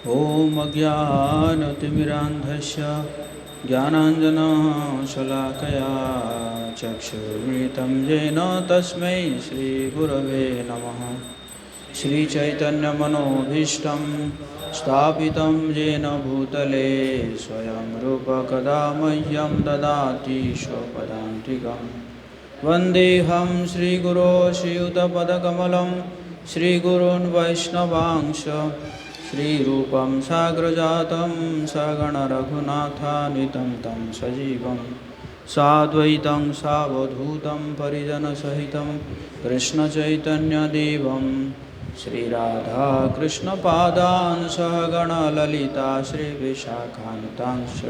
ॐ अज्ञानतिमिरान्धस्य ज्ञानाञ्जनशलाकया चक्षुर्मृतं येन तस्मै श्रीगुरवे नमः। श्रीचैतन्यमनोभीष्टं स्थापितं येन भूतले स्वयं रूप कदा मह्यं ददाति स्वपदान्तिकं। वन्देऽहं श्रीगुरो श्रीयुतपदकमलं श्रीगुरून् वैष्णवांश श्रीरूपं साग्रजातं सगणरघुनाथान्वितं तं सजीवं साद्वैतं सावधूतं परिजनसहितं कृष्णचैतन्यदेवं श्रीराधाकृष्णपादान् सहगणललिता श्रीविशाखान्वितांश्च।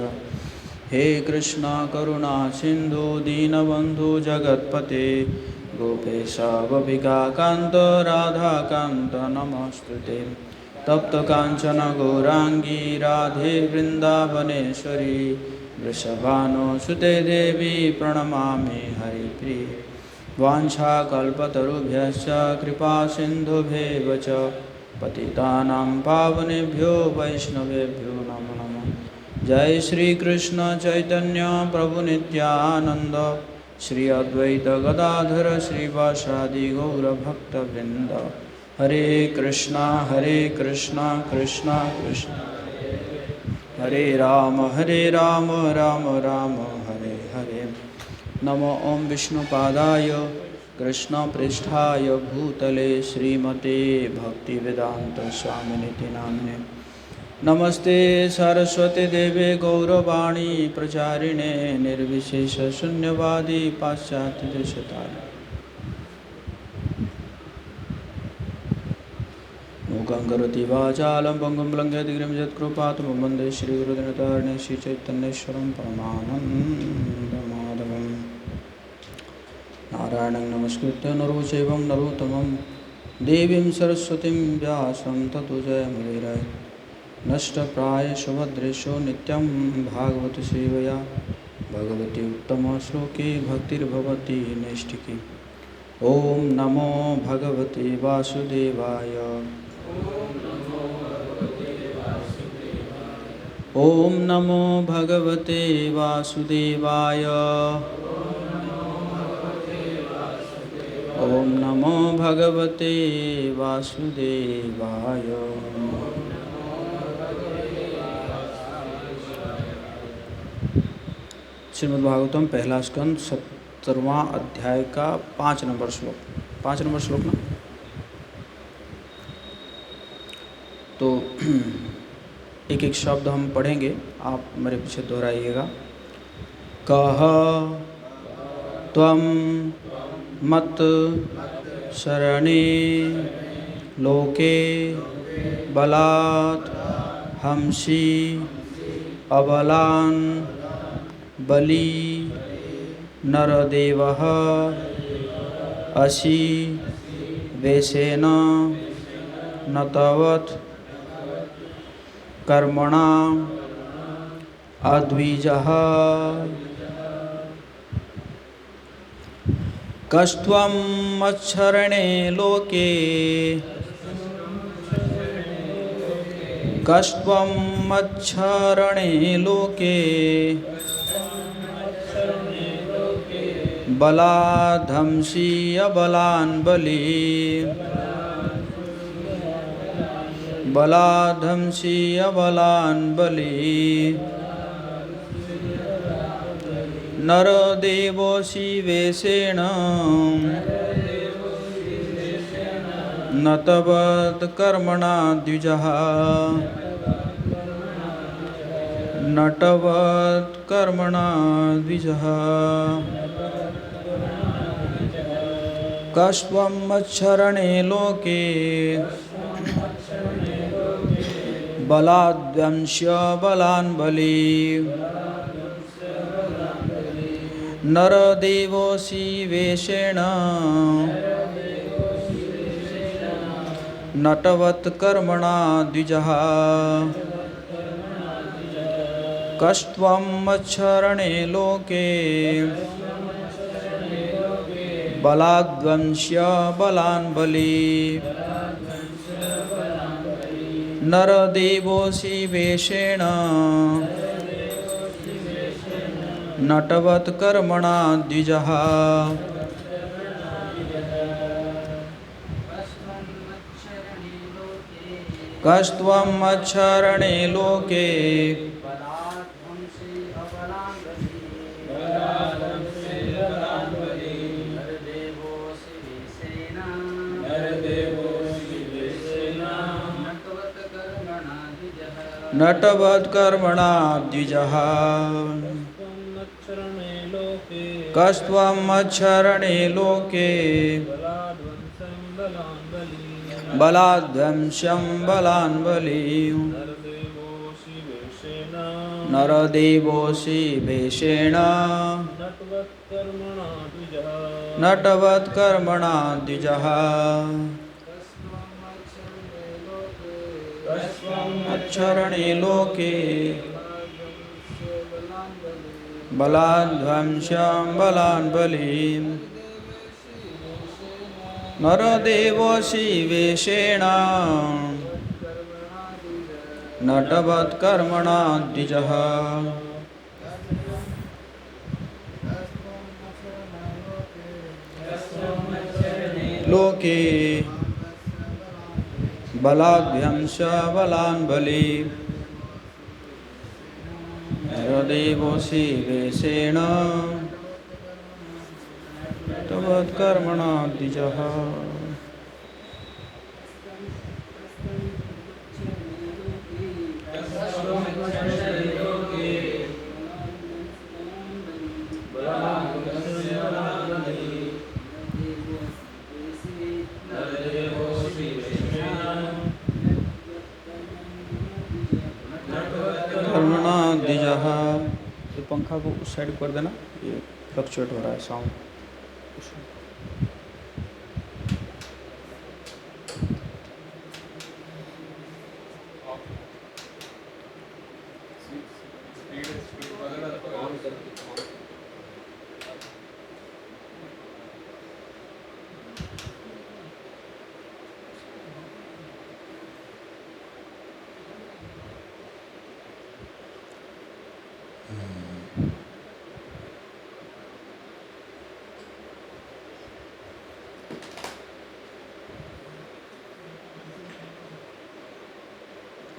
हे कृष्ण करुणा सिन्धु दीनबन्धु जगत्पते गोपेश गोपिकान्त राधाकान्त नमोस्तुते। तप्त कांचन गौरांगी राधे वृंदावनेश्वरी वृषभानुसुते देवी प्रणमामि हरिप्रिये। वाञ्छाकल्पतरुभ्यश्च कृपा सिन्धुभ्येव च पतितानां पावनेभ्यो वैष्णवेभ्यो नमो नमः। जय श्री कृष्ण चैतन्य प्रभु नित्यानंद श्री अद्वैत गदाधर श्रीवासादि गौरभक्तवृंद। हरे कृष्णा कृष्णा कृष्णा हरे राम राम राम हरे हरे। नमो ओं विष्णुपादाय कृष्णपृष्ठाय भूतले श्रीमते भक्तिवेदांत स्वामिनिति नामिने। नमस्ते सरस्वती देवे गौरवाणी प्रचारिणे निर्विशेष शून्यवादी पाश्चात्य देशतारिणे। मूकं करोति वाचालं पङ्गुं लङ्घयति गिरिं यत्कृपातमहं वन्दे श्रीगुरुदिनतारिणे श्रीचैतन्येश्वरं परमानन्दमाधवं। नारायणं नमस्कृत्य नरो चैवं नरोत्तमं देवीं सरस्वतीं व्यासं ततो जयमुदीरये। नष्टप्रायेषु भद्रेषु नित्यं भागवत सेवया भगवती उत्तमश्लोके भक्तिर्भवति नैष्ठिकी। ॐ नमो भगवते वासुदेवाय। ॐ नमो भगवते वासुदेवाय। ॐ नमो भगवते वासुदेवाय। श्रीमद्भागवतम पहला स्कंद 70वां अध्याय का 5 नंबर श्लोक। 5 नंबर श्लोक ना। तो एक एक शब्द हम पढ़ेंगे, आप मेरे पीछे दोहराइएगा। कह त्वं मत शरणे लोके बलात् हंसी अबलान् बली नरदेवः असि वेशेन न तवत् कर्मणा अद्विजः। कस्त्वं मच्छरणे लोके कस्त्वं मच्छरणे लोके बलाद्धंसी अबलान् बली बलाद्धंसी अबलान् बली नरदेवोऽसि वेशेन न तवत् कर्मणा द्विजः। न तवत् कर्मणा द्विजः। कस्त्वं मच्छरणे लोके बलाद्वंस्य बलान् बली नरदेवोऽसि वेशेन न तवत् कर्मणा द्विजः। कस्त्वं मच्छरणे लोके बलाद्वंस्य बलान् बली नरदेवोऽसि वेषेण नटवत्कर्मणा द्विजः कस्त्वं मच्छरणे लोके नटवत्कर्मणा द्विजः कस्त्वं मच्छरणे लोके बलाद्वंशं बलान् बलिं नरदेवोऽसि वेषेण नटवत्कर्मणा द्विजः मच्छरणे लोके बलाद्वंशं बलान् बलिं नरदेवोऽसि वेषेण नटवत्कर्मणा द्विजः लोके बलाद्वंश बलान् बलिं नरदेवोऽसि वेषेण नटवत्कर्मणा द्विजः कर्मणा द्विजः। ये पंखा को उस साइड कर देना, ये फ्लक्चुएट हो रहा है साउंड।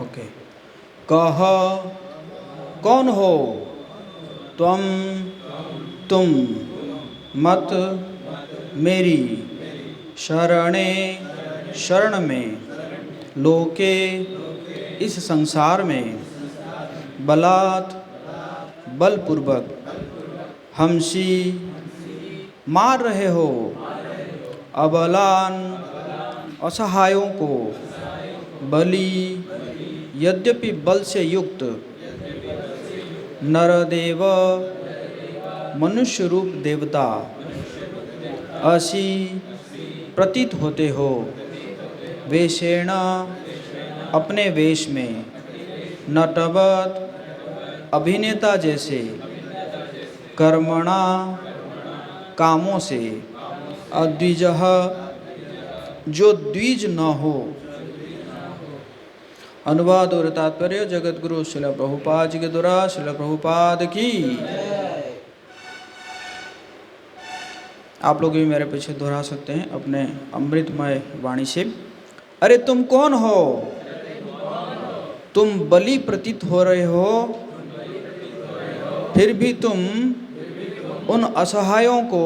ओके। कह कौन हो तुम मत मेरी शरण में लोके इस संसार में बलात् बलपूर्वक हमसी मार रहे हो अबलान असहायों को बलि यद्यपि बल से युक्त नरदेव मनुष्य रूप देवता असी प्रतीत होते हो वेषेण अपने वेश में नटवत अभिनेता जैसे कर्मणा कामों से अद्विजः जो द्विज न हो। अनुवाद और तात्पर्य जगत गुरु श्रील प्रभुपाद जी के द्वारा श्रील प्रभुपाद की। आप लोग भी मेरे पीछे दोहरा सकते हैं अपने अमृतमय वाणी से। अरे तुम कौन हो? तुम बलि प्रतीत हो रहे हो, फिर भी तुम उन असहायों को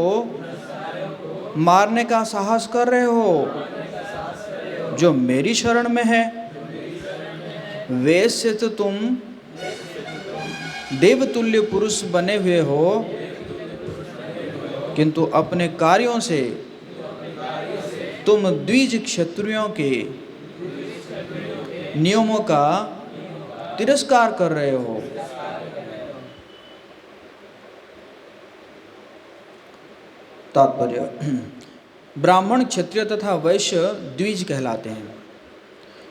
मारने का साहस कर रहे हो जो मेरी शरण में है। वेश से तो तुम देवतुल्य पुरुष बने हुए हो, किंतु अपने कार्यों से तुम द्विज क्षत्रियों के नियमों का तिरस्कार कर रहे हो। तात्पर्य, ब्राह्मण क्षत्रिय तथा वैश्य द्विज कहलाते हैं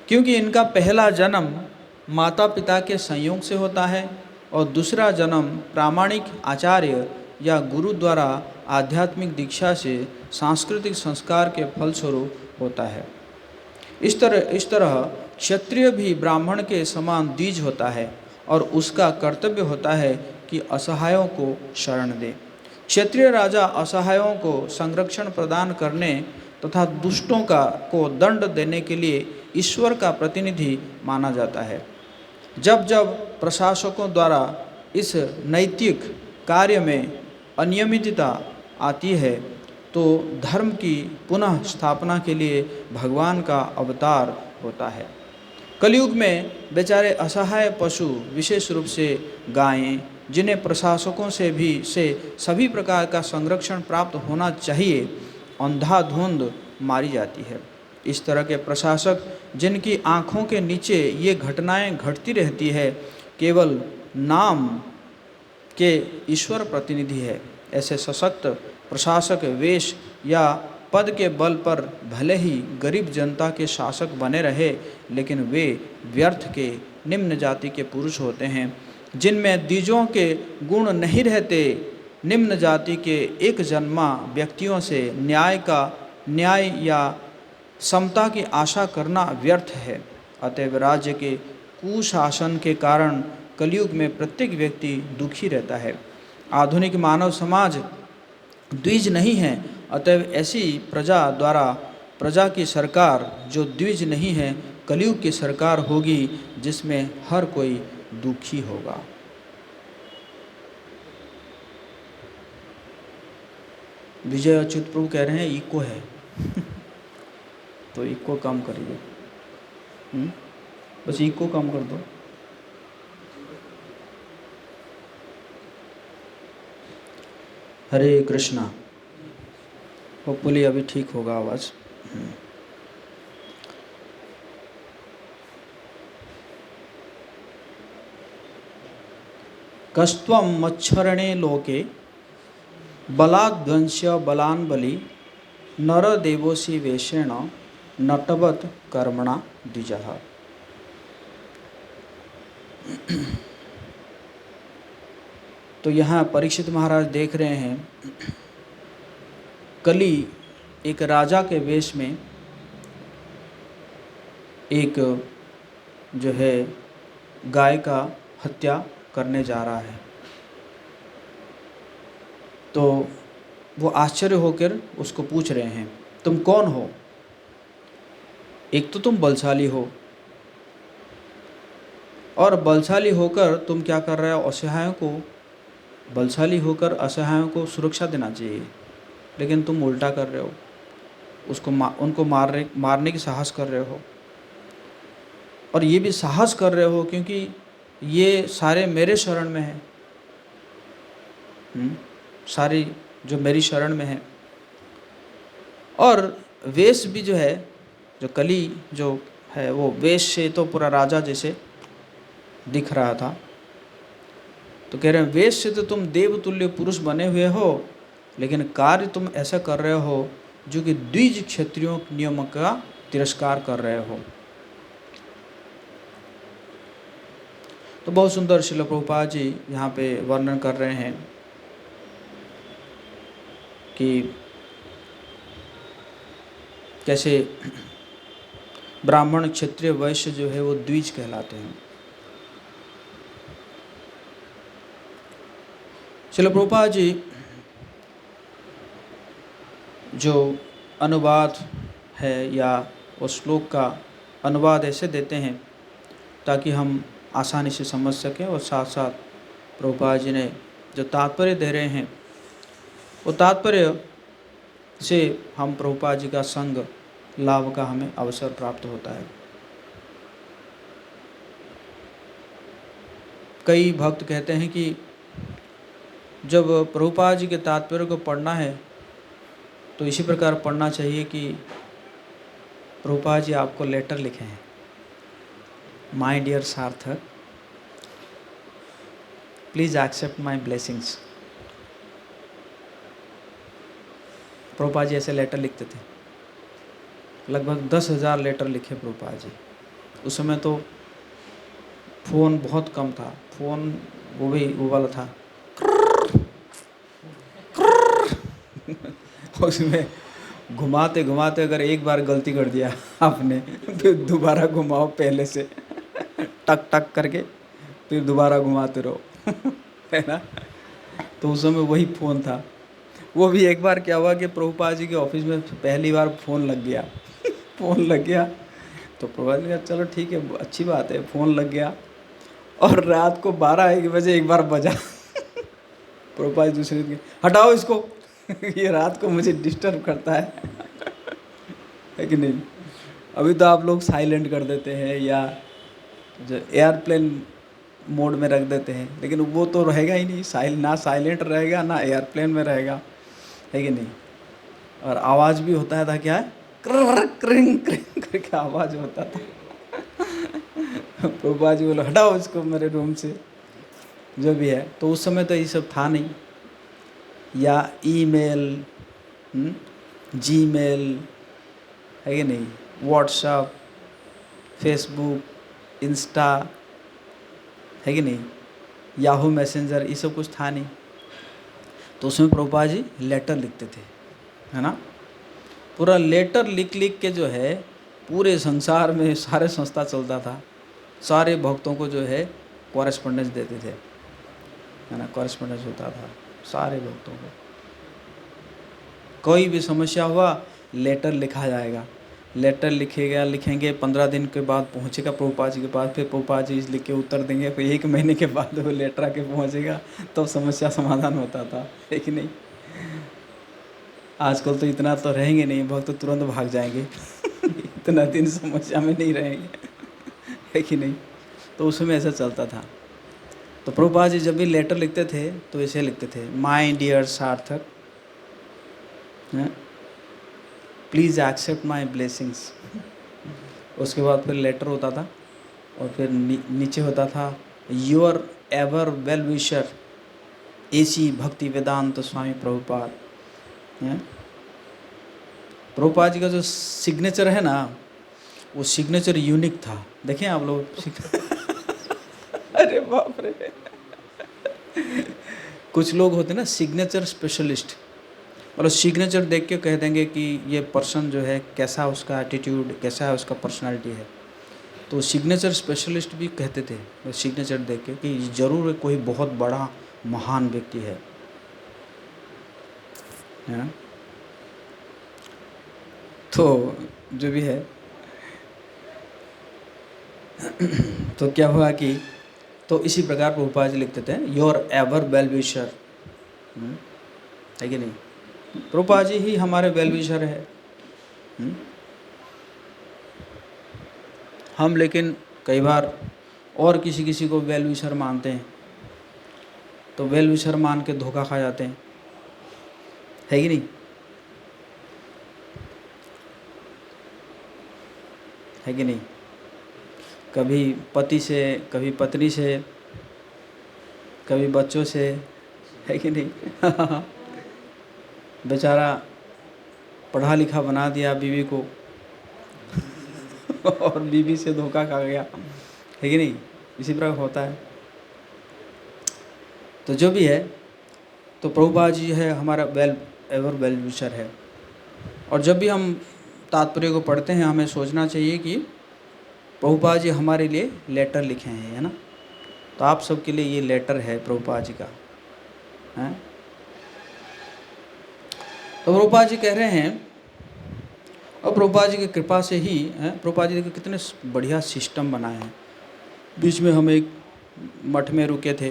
क्योंकि इनका पहला जन्म माता पिता के संयोग से होता है और दूसरा जन्म प्रामाणिक आचार्य या गुरु द्वारा आध्यात्मिक दीक्षा से सांस्कृतिक संस्कार के फलस्वरूप होता है। इस तरह क्षत्रिय भी ब्राह्मण के समान द्विज होता है और उसका कर्तव्य होता है कि असहायों को शरण दे। क्षत्रिय राजा असहायों को संरक्षण प्रदान करने तथा दुष्टों को दंड देने के लिए ईश्वर का प्रतिनिधि माना जाता है। जब जब प्रशासकों द्वारा इस नैतिक कार्य में अनियमितता आती है तो धर्म की पुनः स्थापना के लिए भगवान का अवतार होता है। कलयुग में बेचारे असहाय पशु, विशेष रूप से गायें, जिन्हें प्रशासकों से सभी प्रकार का संरक्षण प्राप्त होना चाहिए, अंधाधुंध मारी जाती है। इस तरह के प्रशासक जिनकी आँखों के नीचे ये घटनाएं घटती रहती है, केवल नाम के ईश्वर प्रतिनिधि है। ऐसे सशक्त प्रशासक वेश या पद के बल पर भले ही गरीब जनता के शासक बने रहे, लेकिन वे व्यर्थ के निम्न जाति के पुरुष होते हैं, जिनमें द्विजों के गुण नहीं रहते। निम्न जाति के एक जन्मा व्यक्तियों से न्याय या समता की आशा करना व्यर्थ है। अतएव राज्य के कुशासन के कारण कलयुग में प्रत्येक व्यक्ति दुखी रहता है। आधुनिक मानव समाज द्विज नहीं है, अतएव ऐसी प्रजा की सरकार जो द्विज नहीं है, कलयुग की सरकार होगी जिसमें हर कोई दुखी होगा। विजय अच्युत प्रभु कह रहे हैं इको है तो इको कम करिए, बस इको कम कर दो। हरे कृष्णा। होपफुली अभी ठीक होगा आवाज़। कस्त्वं मच्छरणे लोके बलाद्वंस्य बलान् बलि नरदेवोसी वेशेण नटवत कर्मणा द्विजः। तो यहाँ परीक्षित महाराज देख रहे हैं कली एक राजा के वेश में एक जो है गाय का हत्या करने जा रहा है। तो वो आश्चर्य होकर उसको पूछ रहे हैं, तुम कौन हो? एक तो तुम बलशाली हो, और बलशाली होकर तुम क्या कर रहे हो? असहायों को, बलशाली होकर असहायों को सुरक्षा देना चाहिए, लेकिन तुम उल्टा कर रहे हो, उनको मारने की साहस कर रहे हो। और ये भी साहस कर रहे हो क्योंकि ये सारे मेरे शरण में हैं, सारी जो मेरी शरण में है। और वेश भी जो है, जो कली जो है, वो वेश से तो पूरा राजा जैसे दिख रहा था। तो कह रहे हैं वेश से तो तुम देवतुल्य पुरुष बने हुए हो, लेकिन कार्य तुम ऐसा कर रहे हो जो कि द्विज क्षत्रियों नियम का तिरस्कार कर रहे हो। तो बहुत सुंदर श्रील प्रभुपाद जी यहाँ पे वर्णन कर रहे हैं कि कैसे ब्राह्मण क्षत्रिय वैश्य जो है वो द्विज कहलाते हैं। श्रील प्रभुपाद जी जो अनुवाद है या उस श्लोक का अनुवाद ऐसे देते हैं ताकि हम आसानी से समझ सकें, और साथ साथ प्रभुपाद जी ने जो तात्पर्य दे रहे हैं वो तात्पर्य से हम प्रभुपाद जी का संग लाभ का हमें अवसर प्राप्त होता है। कई भक्त कहते हैं कि जब प्रभुपाद जी के तात्पर्य को पढ़ना है तो इसी प्रकार पढ़ना चाहिए कि प्रभुपाद जी आपको लेटर लिखे हैं, my dear Sarthak, please accept my blessings. Prabhupad ji ऐसे लेटर लिखते थे, लगभग 10,000 लेटर लिखे प्रभुपाद जी। उस समय तो फ़ोन बहुत कम था, फ़ोन वो वाला था उसमें घुमाते घुमाते अगर एक बार गलती कर दिया आपने, फिर दोबारा घुमाओ पहले से, टक टक करके, फिर दोबारा घुमाते रहो है ना। तो उस समय वही फ़ोन था। वो भी एक बार क्या हुआ कि प्रभुपाद जी के ऑफिस में पहली बार फ़ोन लग गया फ़ोन लग गया। तो प्रभुपाद जी ने कहा चलो ठीक है, अच्छी बात है, फ़ोन लग गया। और रात को 12-1 बजे एक बार बजा प्रभुपाद जी दूसरे दिन, हटाओ इसको ये रात को मुझे डिस्टर्ब करता है कि नहीं। अभी तो आप लोग साइलेंट कर देते हैं या जो एयरप्लेन मोड में रख देते हैं, लेकिन वो तो रहेगा ही नहीं, ना साइलेंट रहेगा ना एयरप्लेन में रहेगा, है कि नहीं। और आवाज़ भी होता था क्या है, क्रिंग क्रिंग क्रिंग करके आवाज़ होता था प्रभुपाद जी बोले हटाओ इसको मेरे रूम से, जो भी है। तो उस समय तो ये सब था नहीं, या ईमेल, जीमेल, है कि नहीं, व्हाट्सएप, फेसबुक, इंस्टा, है कि नहीं, याहू मैसेंजर, ये सब कुछ था नहीं। तो उसमें प्रभुपाद जी लेटर लिखते थे, है ना। पूरा लेटर लिख लिख के जो है पूरे संसार में सारे संस्था चलता था, सारे भक्तों को जो है कॉरेस्पॉन्डेंस देते थे, है ना, कॉरेस्पॉन्डेंस होता था सारे भक्तों को। कोई भी समस्या हुआ लेटर लिखा जाएगा, लेटर लिखेंगे 15 दिन के बाद पहुंचेगा प्रभुपाद जी के पास, फिर प्रभुपाद जी लिख के उत्तर देंगे, फिर 1 महीने के बाद वो लेटर आके पहुंचेगा, तो समस्या समाधान होता था, है कि नहीं। आजकल तो इतना तो रहेंगे नहीं, भक्त तो तुरंत भाग जाएंगे इतना दिन समस्या में नहीं रहेंगे है कि नहीं। तो उसमें ऐसा चलता था। तो प्रभुपाद जी जब भी लेटर लिखते थे तो ऐसे लिखते थे, my dear Sarthak, please accept my blessings. उसके बाद फिर लेटर होता था और फिर नीचे होता था your ever well wisher AC भक्ति वेदांत स्वामी प्रभुपाद। प्रभुपाद जी का जो सिग्नेचर है ना, वो सिग्नेचर यूनिक था, देखें आप लोग अरे बाप रे कुछ लोग होते हैं ना सिग्नेचर स्पेशलिस्ट, मतलब सिग्नेचर देख के कह देंगे कि ये पर्सन जो है कैसा उसका एटीट्यूड, कैसा है उसका पर्सनालिटी है। तो सिग्नेचर स्पेशलिस्ट भी कहते थे सिग्नेचर देख के कि ज़रूर कोई बहुत बड़ा महान व्यक्ति है ना। तो जो भी है तो क्या हुआ कि तो इसी प्रकार प्रभुपाद जी लिखते थे योर एवर वेल विशर, है कि नहीं। प्रभुपाद जी ही हमारे वेल विशर है। हम लेकिन कई बार और किसी को वेल विशर मानते हैं, तो वेल विशर मान के धोखा खा जाते हैं, है कि नहीं। है कि नहीं। कभी पति से, कभी पत्नी से, कभी बच्चों से, है कि नहीं बेचारा पढ़ा लिखा बना दिया बीवी को और बीवी से धोखा खा गया, है कि नहीं। इसी प्रकार होता है। तो जो भी है, तो प्रभुपाद जी है हमारा एवर वेल विशर है। और जब भी हम तात्पर्य को पढ़ते हैं हमें सोचना चाहिए कि प्रभुपाद जी हमारे लिए लेटर लिखे हैं, है ना। तो आप सबके लिए ये लेटर है प्रभुपाद जी का, है। तो प्रभुपाद जी कह रहे हैं, और प्रभुपाद जी की कृपा से ही है, प्रभुपाद जी के कितने बढ़िया सिस्टम बनाए हैं। बीच में हम एक मठ में रुके थे,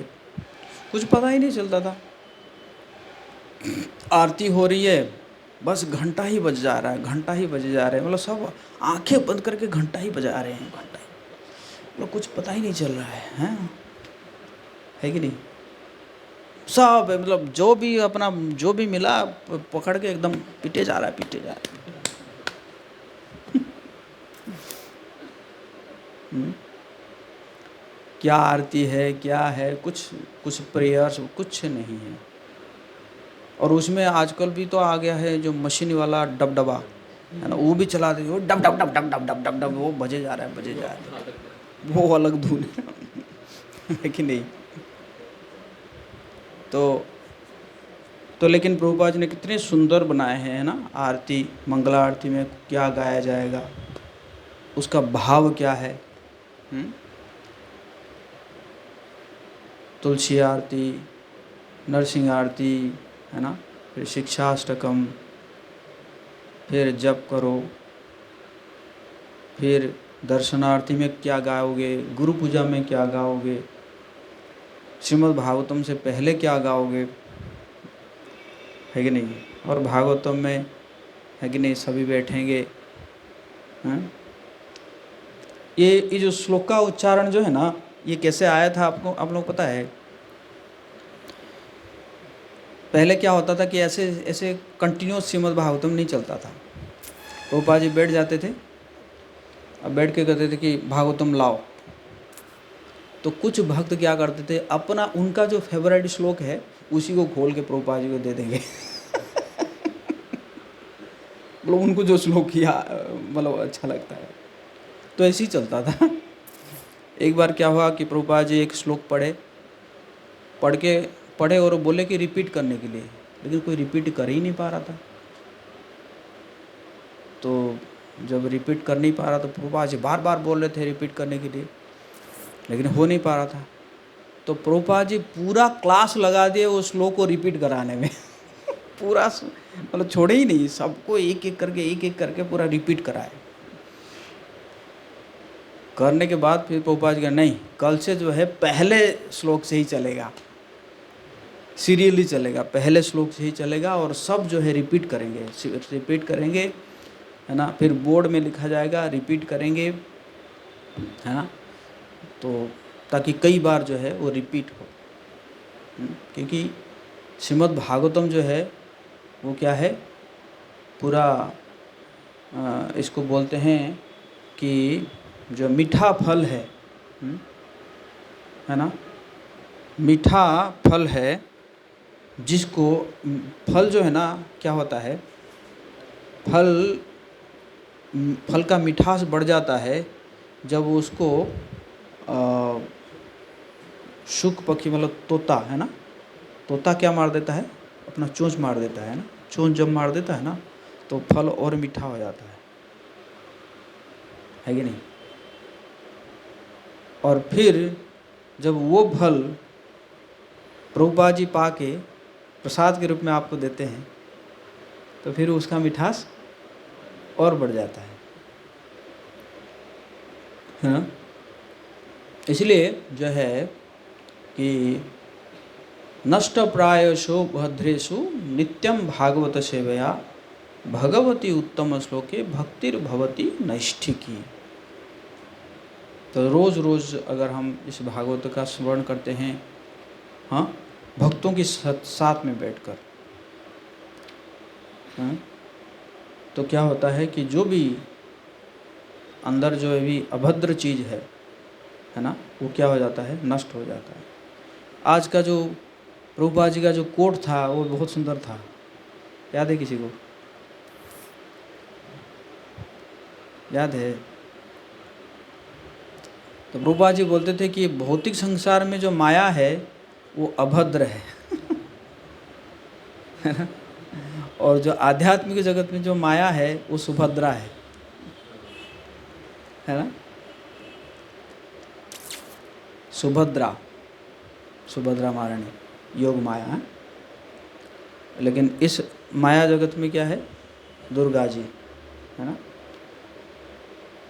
कुछ पता ही नहीं चलता था, आरती हो रही है, बस घंटा ही बज जा रहा है, घंटा ही बजे जा रहे हैं, मतलब सब आंखें बंद करके घंटा ही बजा रहे हैं, घंटा ही, मतलब कुछ पता ही नहीं चल रहा है कि नहीं। सब मतलब जो भी अपना जो भी मिला पकड़ के एकदम पीटे जा रहा है, पीटे जा रहा है। क्या आरती है, क्या है, कुछ प्रेयर्स कुछ नहीं है। और उसमें आजकल भी तो आ गया है जो मशीन वाला डबडबा, है ना, वो भी चला दे, वो dub dub dub dub dub dub dub dub वो बजे जा रहा है, बजे जा रहा है, वो अलग धुन है कि नहीं। तो तो लेकिन प्रभुपाद जी ने कितने सुंदर बनाए हैं, है ना। आरती, मंगला आरती में क्या गाया जाएगा, उसका भाव क्या है। तुलसी आरती, नरसिंह आरती, है ना, फिर शिक्षाष्टकम, फिर जप करो, फिर दर्शनार्थी में क्या गाओगे, गुरु पूजा में क्या गाओगे, श्रीमद् भागवतम से पहले क्या गाओगे, है कि नहीं। और भागवतम में है कि नहीं, सभी बैठेंगे। हैं? ये जो श्लोक का उच्चारण जो है ना, ये कैसे आया था आपको, आप लोग पता है। पहले क्या होता था कि ऐसे ऐसे कंटिन्यूस श्रीमद् भागवतम नहीं चलता था। प्रभुपाद जी बैठ जाते थे, अब बैठ के कहते थे कि भागवतम लाओ। तो कुछ भक्त क्या करते थे, अपना उनका जो फेवरेट श्लोक है उसी को खोल के प्रभुपाद जी को दे देंगे। मतलब उनको जो श्लोक किया मतलब अच्छा लगता है, तो ऐसे ही चलता था। एक बार क्या हुआ कि प्रभुपाद जी एक श्लोक पढ़े और बोले कि रिपीट करने के लिए, लेकिन कोई रिपीट कर ही नहीं पा रहा था। तो जब रिपीट कर नहीं पा रहा तो प्रभुपाद जी बार बार बोल रहे थे रिपीट करने के लिए, लेकिन हो नहीं पा रहा था। तो प्रभुपाद जी पूरा क्लास लगा दिए उस श्लोक को रिपीट कराने में। पूरा मतलब छोड़े ही नहीं, सबको एक एक करके पूरा रिपीट कराए। करने के बाद फिर प्रभुपाद जी का नहीं, कल से जो है पहले श्लोक से ही चलेगा, सीरियली चलेगा, पहले श्लोक से ही चलेगा और सब जो है रिपीट करेंगे, है ना। फिर बोर्ड में लिखा जाएगा, रिपीट करेंगे, है ना। तो ताकि कई बार जो है वो रिपीट हो, क्योंकि श्रीमद् भागवतम जो है वो क्या है, पूरा इसको बोलते हैं कि जो मीठा फल है ना, मीठा फल है, जिसको फल जो है ना क्या होता है, फल का मिठास बढ़ जाता है जब उसको शुक पक्षी मतलब तोता, है ना, तोता क्या मार देता है, अपना चोंच मार देता है ना। चोंच जब मार देता है ना तो फल और मीठा हो जाता है कि नहीं। और फिर जब वो फल प्रभुपाद जी पा के प्रसाद के रूप में आपको देते हैं तो फिर उसका मिठास और बढ़ जाता है ना। इसलिए जो है कि नष्ट प्रायशो भद्रेषु नित्यम भागवत सेवया भगवती उत्तम श्लोके भक्तिर्भवती नैष्ठिकी। तो रोज़ रोज़ अगर हम इस भागवत का स्मरण करते हैं, हाँ, भक्तों के साथ में बैठकर, हाँ, तो क्या होता है कि जो भी अंदर जो भी अभद्र चीज़ है ना, वो क्या हो जाता है, नष्ट हो जाता है। आज का जो प्रभुपाद जी का जो कोट था वो बहुत सुंदर था, याद है किसी को, याद है। तो प्रभुपाद जी बोलते थे कि भौतिक संसार में जो माया है वो अभद्र है ना, और जो आध्यात्मिक जगत में जो माया है वो सुभद्रा है ना। सुभद्रा महारानी योग माया है, लेकिन इस माया जगत में क्या है, दुर्गा जी, है ना।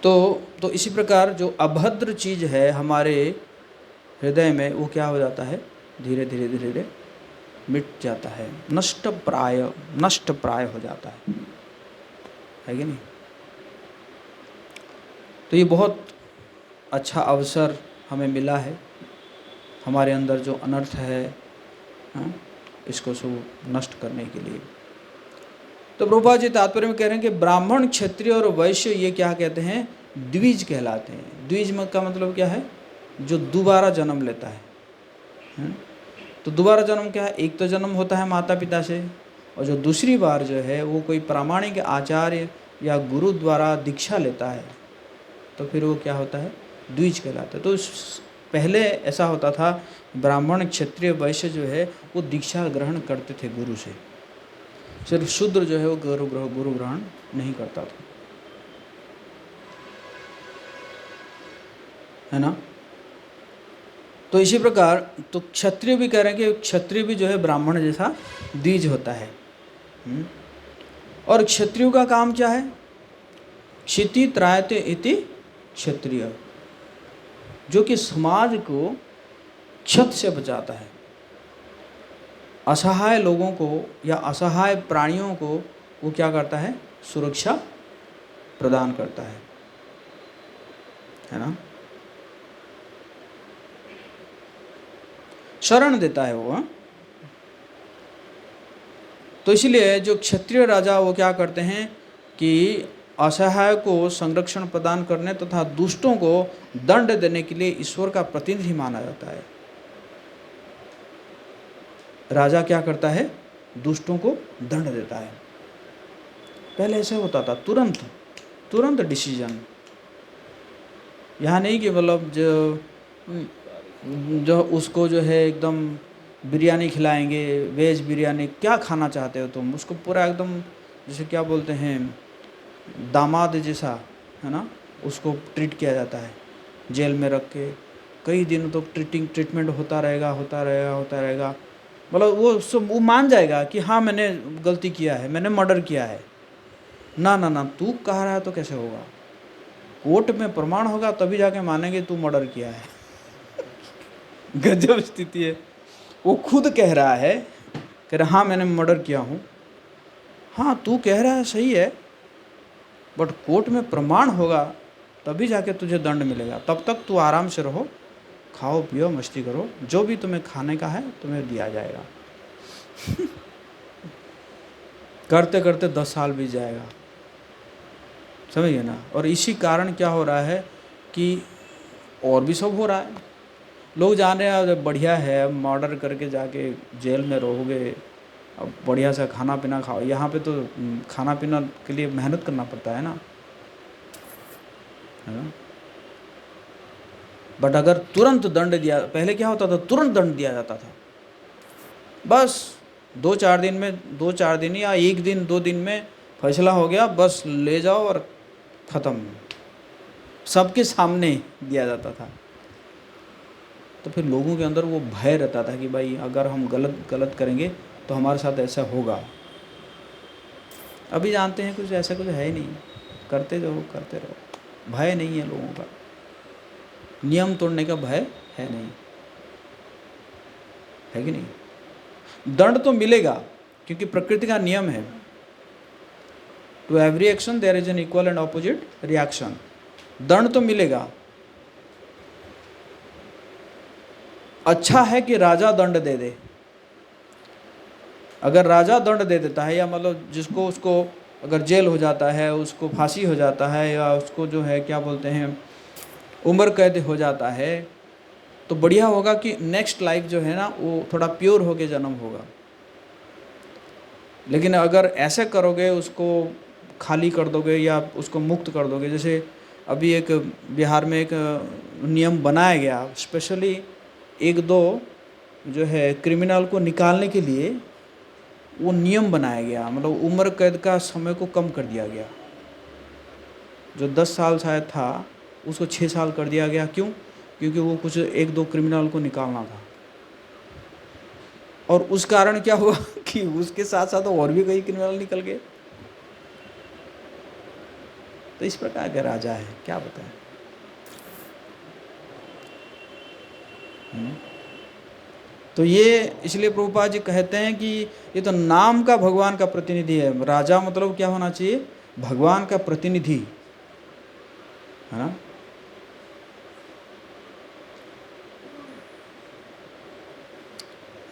तो इसी प्रकार जो अभद्र चीज़ है हमारे हृदय में वो क्या हो जाता है, धीरे धीरे मिट जाता है, नष्ट प्राय हो जाता है कि नहीं। तो ये बहुत अच्छा अवसर हमें मिला है, हमारे अंदर जो अनर्थ है, हाँ, इसको सब नष्ट करने के लिए। तो प्रभुपाद जी तात्पर्य में कह रहे हैं कि ब्राह्मण, क्षत्रिय और वैश्य ये क्या कहते हैं, द्विज कहलाते हैं। द्विज का मतलब क्या है, जो दोबारा जन्म लेता है। तो दोबारा जन्म क्या है, एक तो जन्म होता है माता पिता से, और जो दूसरी बार जो है वो कोई प्रामाणिक आचार्य या गुरु द्वारा दीक्षा लेता है, तो फिर वो क्या होता है, द्विज कहलाता है। तो पहले ऐसा होता था, ब्राह्मण क्षत्रिय वैश्य जो है वो दीक्षा ग्रहण करते थे गुरु से, सिर्फ शूद्र जो है वो गुरु ग्रहण नहीं करता था, है ना। तो इसी प्रकार तो क्षत्रिय भी कह रहे हैं कि क्षत्रिय भी जो है ब्राह्मण जैसा द्विज होता है। और क्षत्रियों का काम क्या है? क्षिति त्रायते इति क्षत्रिय, जो कि समाज को क्षत से बचाता है, असहाय लोगों को या असहाय प्राणियों को वो क्या करता है? सुरक्षा प्रदान करता है ना, शरण देता है वो। तो इसलिए जो क्षत्रिय राजा वो क्या करते हैं कि असहाय को संरक्षण प्रदान करने तथा दुष्टों को दंड देने के लिए ईश्वर का प्रतिनिधि माना जाता है। राजा क्या करता है? दुष्टों को दंड देता है। पहले ऐसे होता था, तुरंत डिसीजन। यहाँ नहीं कि मतलब जो उसको जो है एकदम बिरयानी खिलाएंगे, वेज बिरयानी, क्या खाना चाहते हो तुम, उसको पूरा एकदम जैसे क्या बोलते हैं दामाद जैसा, है ना, उसको ट्रीट किया जाता है, जेल में रख के कई दिनों तक ट्रीटमेंट होता रहेगा। मतलब वो मान जाएगा कि हाँ मैंने गलती किया है, मैंने मर्डर किया है। ना तू कह रहा है तो कैसे होगा? कोर्ट में प्रमाण होगा तभी जाके मानेंगे तू मर्डर किया है। गजब स्थिति है। वो खुद कह रहा है, कह रहा हाँ मैंने मर्डर किया हूँ। हाँ तू कह रहा है सही है, बट कोर्ट में प्रमाण होगा तभी जाके तुझे दंड मिलेगा। तब तक तू आराम से रहो, खाओ पियो मस्ती करो, जो भी तुम्हें खाने का है तुम्हें दिया जाएगा। करते करते 10 साल बीत जाएगा, समझिए ना। और इसी कारण क्या हो रहा है कि और भी सब हो रहा है, लोग जान रहे हैं बढ़िया है, मर्डर करके जाके जेल में रहोगे, अब बढ़िया सा खाना पीना खाओ। यहाँ पे तो खाना पीना के लिए मेहनत करना पड़ता है ना। बट अगर तुरंत दंड दिया, पहले क्या होता था, तुरंत दंड दिया जाता था, बस 2-4 दिन या 1 दिन 2 दिन में फैसला हो गया, बस ले जाओ और ख़त्म, सबके सामने दिया जाता था। तो फिर लोगों के अंदर वो भय रहता था कि भाई अगर हम गलत करेंगे तो हमारे साथ ऐसा होगा। अभी जानते हैं कुछ ऐसा कुछ है ही नहीं, करते रहो, भय नहीं है लोगों का, नियम तोड़ने का भय है नहीं, है कि नहीं। दंड तो मिलेगा क्योंकि प्रकृति का नियम है, to every action there is an equal and opposite reaction. दंड तो मिलेगा। अच्छा है कि राजा दंड दे दे। अगर राजा दंड दे देता है, या मतलब जिसको उसको अगर जेल हो जाता है, उसको फांसी हो जाता है, या उसको जो है क्या बोलते हैं उम्र कैद हो जाता है, तो बढ़िया होगा कि नेक्स्ट लाइफ जो है ना वो थोड़ा प्योर होके जन्म होगा। लेकिन अगर ऐसे करोगे, उसको खाली कर दोगे या उसको मुक्त कर दोगे, जैसे अभी एक बिहार में एक नियम बनाया गया, स्पेशली 1-2 जो है क्रिमिनल को निकालने के लिए वो नियम बनाया गया, मतलब उम्र कैद का समय को कम कर दिया गया। जो 10 साल शायद था उसको 6 साल कर दिया गया। क्यों? क्योंकि वो कुछ 1-2 क्रिमिनल को निकालना था। और उस कारण क्या हुआ कि उसके साथ साथ और भी कई क्रिमिनल निकल गए। तो इस प्रकार का राजा है, क्या बताएं। तो ये इसलिए प्रभुपाद जी कहते हैं कि ये तो नाम का भगवान का प्रतिनिधि है। राजा मतलब क्या होना चाहिए? भगवान का प्रतिनिधि, है ना।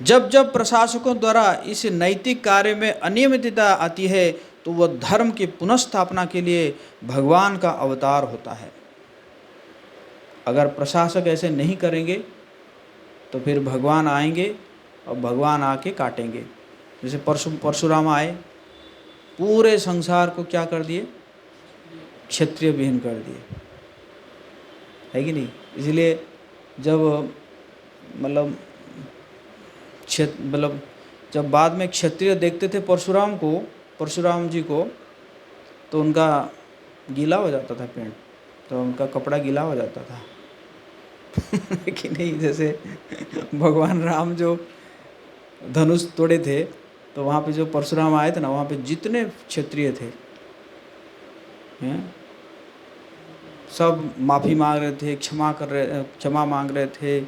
जब जब प्रशासकों द्वारा इस नैतिक कार्य में अनियमितता आती है तो वह धर्म की पुनर्स्थापना के लिए भगवान का अवतार होता है। अगर प्रशासक ऐसे नहीं करेंगे तो फिर भगवान आएंगे और भगवान आके काटेंगे। जैसे परशुराम आए, पूरे संसार को क्या कर दिए? क्षत्रिय विहीन कर दिए, है कि नहीं। इसलिए जब मतलब मतलब जब बाद में क्षत्रिय देखते थे परशुराम जी को, तो उनका गीला हो जाता था पेंट, तो उनका कपड़ा गीला हो जाता था कि नहीं, जैसे भगवान राम जो धनुष तोड़े थे, तो वहाँ पे जो परशुराम आए थे ना, वहाँ पे जितने क्षत्रिय थे हैं, सब माफ़ी मांग रहे थे, क्षमा मांग रहे थे।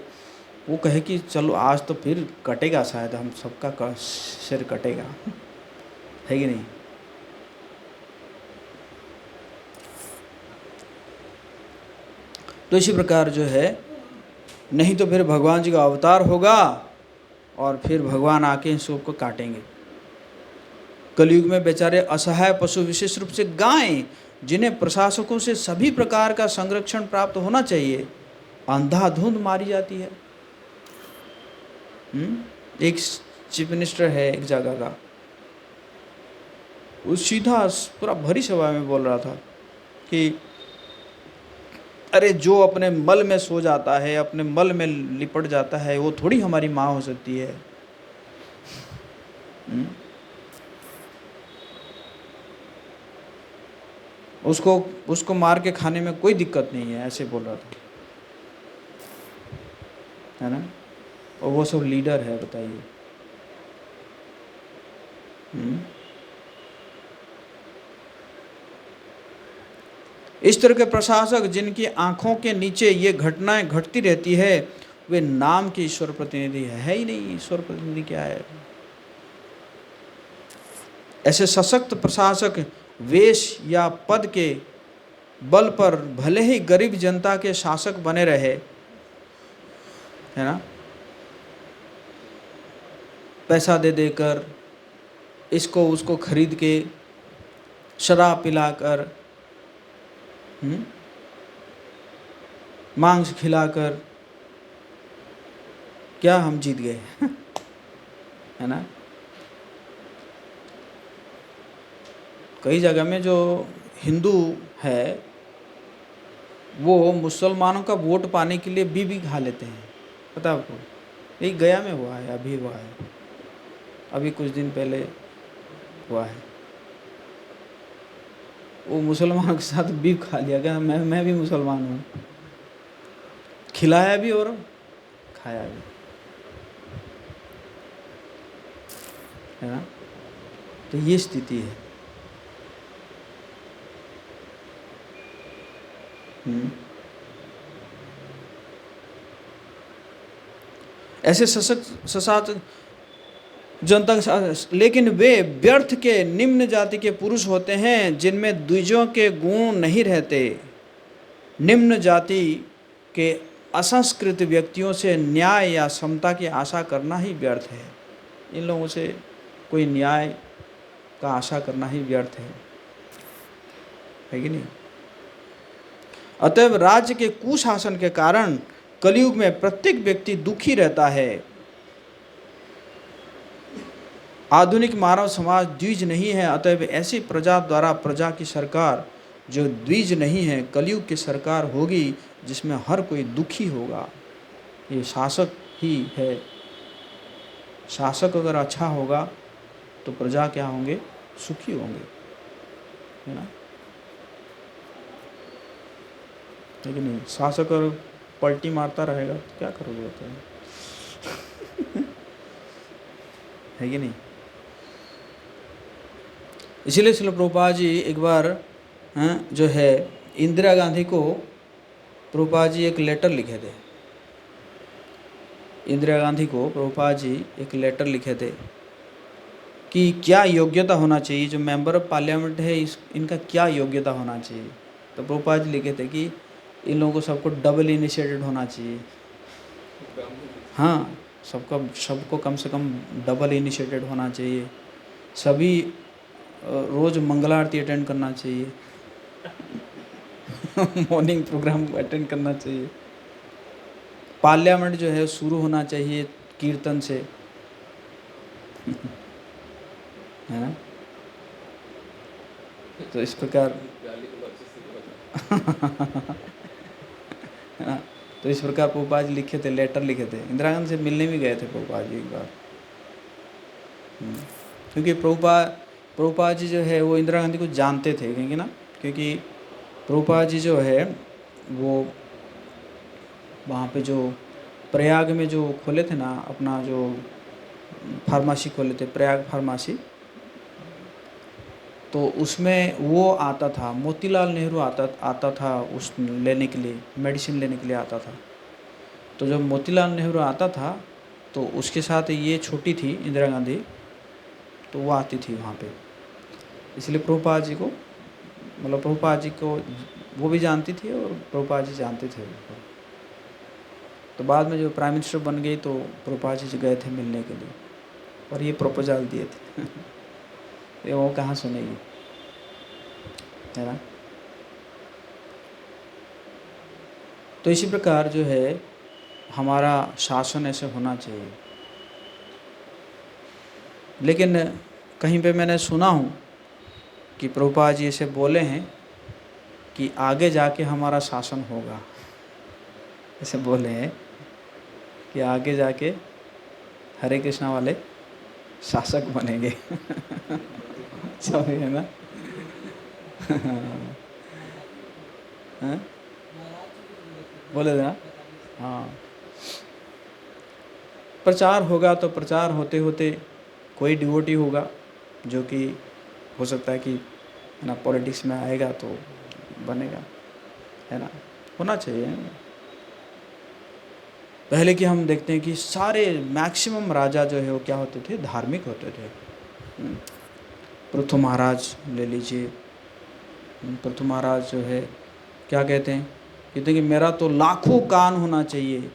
वो कहे कि चलो आज तो फिर कटेगा, शायद हम सबका सिर कटेगा, है कि नहीं। तो इसी प्रकार जो है, नहीं तो फिर भगवान जी का अवतार होगा और फिर भगवान आके इन सबको काटेंगे। कलयुग में बेचारे असहाय पशु, विशेष रूप से गायें, जिन्हें प्रशासकों से सभी प्रकार का संरक्षण प्राप्त होना चाहिए, अंधाधुंध मारी जाती है। एक चीफ मिनिस्टर है एक जगह का, वो सीधा पूरा भरी सभा में बोल रहा था कि अरे जो अपने मल में सो जाता है, अपने मल में लिपट जाता है, वो थोड़ी हमारी माँ हो सकती है। उसको मार के खाने में कोई दिक्कत नहीं है, ऐसे बोल रहा था, है ना। और वो सब लीडर है, बताइए। इस तरह के प्रशासक जिनकी आंखों के नीचे ये घटनाएं घटती रहती है, वे नाम के ईश्वर प्रतिनिधि है ही नहीं। ईश्वर प्रतिनिधि क्या है? ऐसे सशक्त प्रशासक वेश या पद के बल पर भले ही गरीब जनता के शासक बने रहे, है ना, पैसा दे देकर, इसको उसको खरीद के, शराब पिलाकर, मांस खिलाकर, क्या हम जीत गए? है ना। कई जगह में जो हिंदू है, वो मुसलमानों का वोट पाने के लिए भी खा लेते हैं, पता है आपको? यही गया में हुआ है, अभी हुआ है, अभी कुछ दिन पहले हुआ है। वो मुसलमानों के साथ बीफ खा लिया, क्या मैं भी मुसलमान हूँ, खिलाया भी और खाया भी, है ना। तो ये स्थिति है। ऐसे सशक्त जनता के साथ, लेकिन वे व्यर्थ के निम्न जाति के पुरुष होते हैं जिनमें द्विजों के गुण नहीं रहते। निम्न जाति के असंस्कृत व्यक्तियों से न्याय या समता की आशा करना ही व्यर्थ है। इन लोगों से कोई न्याय का आशा करना ही व्यर्थ है कि नहीं। अतएव राज्य के कुशासन के कारण कलयुग में प्रत्येक व्यक्ति दुखी रहता है। आधुनिक मानव समाज द्विज नहीं है, अतएव ऐसी प्रजा द्वारा प्रजा की सरकार जो द्विज नहीं है, कलयुग की सरकार होगी जिसमें हर कोई दुखी होगा। ये शासक ही है। शासक अगर अच्छा होगा तो प्रजा क्या होंगे? सुखी होंगे, है ना। लेकिन नहीं, शासक अगर पलटी मारता रहेगा तो क्या करोगे बताइए? है कि नहीं। इसीलिए श्रील प्रभुपाद जी एक बार जो है इंदिरा गांधी को प्रभुपाद जी एक लेटर लिखे थे। इंदिरा गांधी को प्रभुपाद जी एक लेटर लिखे थे कि क्या योग्यता होना चाहिए, जो मेंबर ऑफ पार्लियामेंट है इनका क्या योग्यता होना चाहिए। तो प्रभुपाद जी लिखे थे कि इन लोगों को सबको डबल इनिशिएटेड होना चाहिए। हाँ, सबको कम से कम डबल इनिशिएटेड होना चाहिए। सभी रोज़ मंगला आरती अटेंड करना चाहिए। मॉर्निंग प्रोग्राम अटेंड करना चाहिए। पार्लियामेंट जो है शुरू होना चाहिए कीर्तन से, है ना। तो इस प्रकार तो इस प्रकार प्रभुपाद जी लिखे थे, लेटर लिखे थे। इंदिरा गांधी से मिलने भी गए थे प्रभुपाद जी एक बार। क्योंकि प्रभुपाद जी जो है वो इंदिरा गांधी को जानते थे, क्योंकि ना, क्योंकि प्रभुपाद जी जो है वो वहाँ पे जो प्रयाग में जो खोले थे ना अपना जो फार्मेसी खोले थे, प्रयाग फार्मेसी, तो उसमें वो आता था, मोतीलाल नेहरू आता था उस लेने के लिए, मेडिसिन लेने के लिए आता था। तो जब मोतीलाल नेहरू आता था तो उसके साथ ये छोटी थी इंदिरा गांधी, तो वो आती थी वहाँ पे। इसलिए प्रभुपाद जी को, मतलब प्रभुपाद जी को वो भी जानती थी और प्रभुपाद जी जानते थे उनको। तो बाद में जो प्राइम मिनिस्टर बन गई तो प्रभुपाद जी गए थे मिलने के लिए और ये प्रपोजल दिए थे। ये वो कहाँ सुनेगी, है ना। तो इसी प्रकार जो है हमारा शासन ऐसे होना चाहिए। लेकिन कहीं पे मैंने सुना हूँ कि प्रभुपाद जी ऐसे बोले हैं कि आगे जाके हमारा शासन होगा, ऐसे बोले हैं कि आगे जाके हरे कृष्णा वाले शासक बनेंगे। समझे ना। हाँ? बोले ना, हाँ। प्रचार होगा तो प्रचार होते होते कोई डिवोटी होगा जो कि हो सकता है कि, है ना, पॉलिटिक्स में आएगा तो बनेगा, है ना, होना चाहिए। पहले की हम देखते हैं कि सारे मैक्सिमम राजा जो है वो क्या होते थे, धार्मिक होते थे। पृथु महाराज ले लीजिए, पृथु महाराज जो है क्या कहते हैं कि मेरा तो लाखों कान होना चाहिए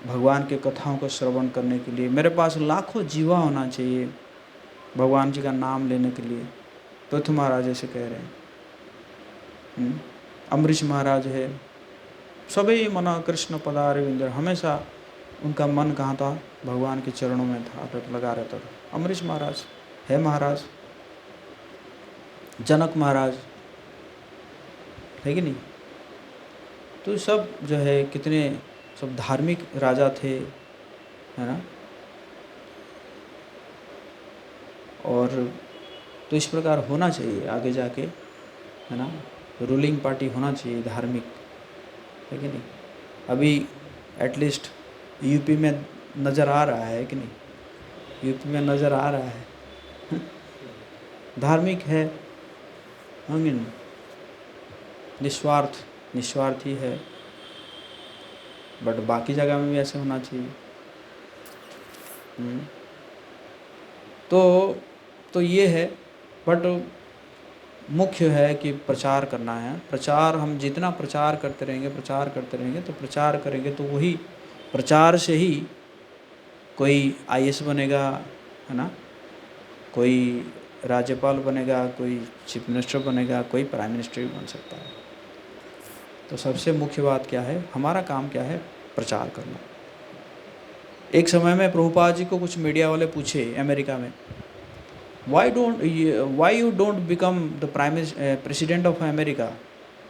भगवान के कथाओं को श्रवण करने के लिए, मेरे पास लाखों जीवा होना चाहिए भगवान जी का नाम लेने के लिए। पृथु महाराज ऐसे कह रहे हैं। अम्बरीश महाराज है, सभी मना कृष्ण पदारविंद, हमेशा उनका मन कहाँ था, भगवान के चरणों में था, अटक लगा रहता था। अम्बरीश महाराज है, महाराज जनक महाराज है कि नहीं। तो सब जो है कितने सब धार्मिक राजा थे, है ना। और तो इस प्रकार होना चाहिए आगे जाके, है ना, रूलिंग पार्टी होना चाहिए धार्मिक, है कि नहीं। अभी एटलीस्ट यूपी में नज़र आ रहा है कि नहीं, यूपी में नज़र आ रहा है। धार्मिक है, होंगे नहीं, निस्वार्थी है, बट बाकी जगह में भी ऐसे होना चाहिए। तो ये है, बट मुख्य है कि प्रचार करना है। प्रचार हम जितना प्रचार करते रहेंगे तो प्रचार करेंगे तो वही प्रचार से ही कोई आईएएस बनेगा, है ना, कोई राज्यपाल बनेगा, कोई चीफ मिनिस्टर बनेगा, कोई प्राइम मिनिस्टर भी बन सकता है। तो सबसे मुख्य बात क्या है, हमारा काम क्या है, प्रचार करना। एक समय में प्रभुपाद जी को कुछ मीडिया वाले पूछे अमेरिका में, why you don't become the president of America.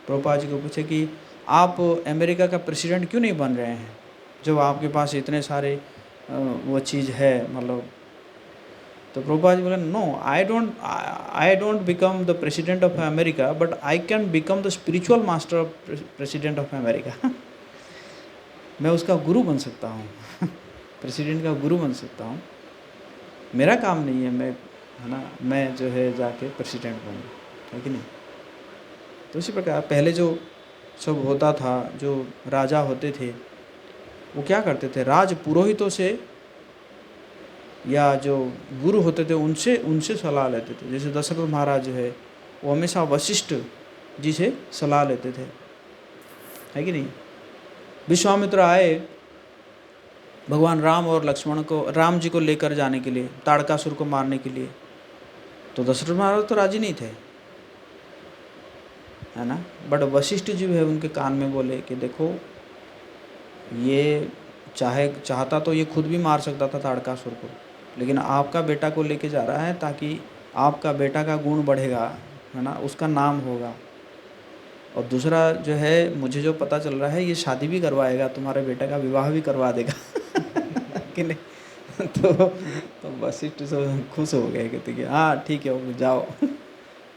Prabhupad ji को पूछे कि आप अमेरिका का प्रेसिडेंट क्यों नहीं बन रहे हैं जब आपके पास इतने सारे वो चीज़ है, मतलब। तो प्रभुपाद जी बोले, no, I don't become the president of America, but I can become the spiritual master of president of America. मैं उसका गुरु बन सकता हूँ। प्रेसिडेंट का गुरु बन सकता हूँ। मेरा काम नहीं है, है ना, मैं जो है जाके प्रेसिडेंट बनूँ, है कि नहीं। तो इसी प्रकार पहले जो सब होता था, जो राजा होते थे वो क्या करते थे, राज पुरोहितों से या जो गुरु होते थे उनसे सलाह लेते थे। जैसे दशरथ महाराज जो है वो हमेशा वशिष्ठ जी से सलाह लेते थे, है कि नहीं। विश्वामित्र आए भगवान राम और लक्ष्मण को, राम जी को लेकर जाने के लिए, ताड़कासुर को मारने के लिए, तो दशरथ महाराज तो राजी नहीं थे, है ना। बट वशिष्ठ जी है उनके कान में बोले कि देखो, ये चाहता तो ये खुद भी मार सकता था ताड़कासुर को, लेकिन आपका बेटा को लेके जा रहा है ताकि आपका बेटा का गुण बढ़ेगा, है ना, उसका नाम होगा और दूसरा जो है, मुझे जो पता चल रहा है ये शादी भी करवाएगा, तुम्हारे बेटे का विवाह भी करवा देगा कि नहीं। तो वशिष्ठ से खुश हो गए, कहते कि हाँ ठीक है, वो जाओ।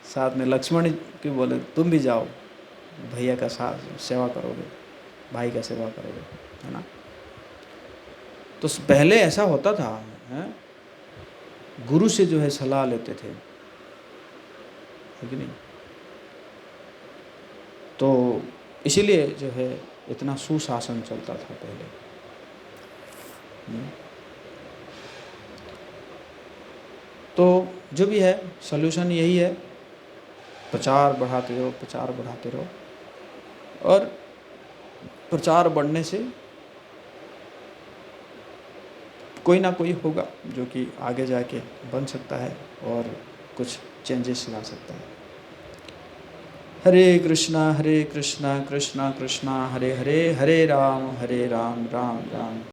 साथ में लक्ष्मण के बोले तुम भी जाओ, भैया का साथ सेवा करोगे, भाई का सेवा करोगे, है ना। तो पहले ऐसा होता था, है? गुरु से जो है सलाह लेते थे, है कि नहीं। तो इसीलिए जो है इतना सुशासन चलता था पहले। तो जो भी है सॉल्यूशन यही है, प्रचार बढ़ाते रहो, प्रचार बढ़ाते रहो, और प्रचार बढ़ने से कोई ना कोई होगा जो कि आगे जाके बन सकता है और कुछ चेंजेस ला सकता है। हरे कृष्णा कृष्णा कृष्णा हरे हरे, हरे राम राम राम।